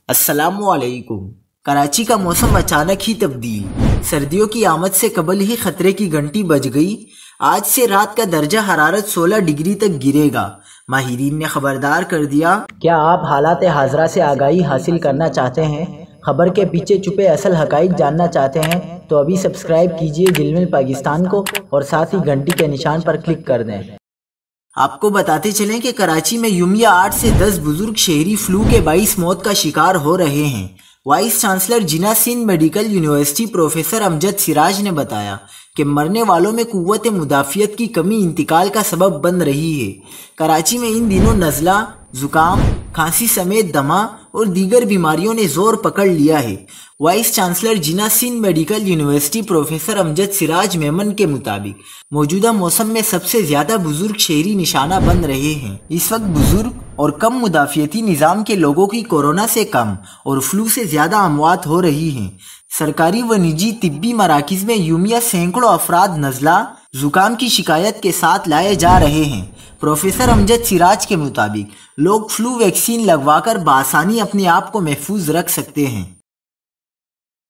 अस्सलामुअलैकुम। कराची का मौसम अचानक ही तब्दील। सर्दियों की आमद से कबल ही खतरे की घंटी बज गई। आज से रात का दर्जा हरारत 16 डिग्री तक गिरेगा। माहिरीन ने खबरदार कर दिया। क्या आप हालात हाजरा से आगाही हासिल करना चाहते हैं? खबर के पीछे छुपे असल हकाइक जानना चाहते हैं? तो अभी सब्सक्राइब कीजिए जिलमिल पाकिस्तान को और साथ ही घंटी के निशान पर क्लिक कर दें। आपको बताते चलें कि कराची में यूमिया 8 से 10 बुजुर्ग शहरी फ्लू के 22 मौत का शिकार हो रहे हैं। Vice chancellor Jinnah Sindh medical university professor Amjad Siraj ने बताया कि मरने वालों में कुव्वत मुदाफियत की कमी इंतकाल का सबब बन रही है। कराची में इन दिनों नज़ला, जुकाम, खांसी समेत दमा और दीगर बीमारियों ने जोर पकड़ लिया है। Vice chancellor Jinnah Sindh medical university professor Amjad Siraj Memon के मुताबिक मौजूदा मौसम में सबसे ज्यादा बुजुर्ग शहरी निशाना बन रहे हैं। इस वक्त बुजुर्ग और कम मुदाफियती निज़ाम के लोगों की कोरोना से कम और फ्लू से ज्यादा अमवात हो रही हैं। सरकारी व निजी तिब्बी मराकिज में यूमिया सैकड़ों अफराद नज़ला, जुकाम की शिकायत के साथ लाए जा रहे हैं। प्रोफेसर अमजद सिराज के मुताबिक लोग फ्लू वैक्सीन लगवाकर बआसानी अपने आप को महफूज रख सकते हैं।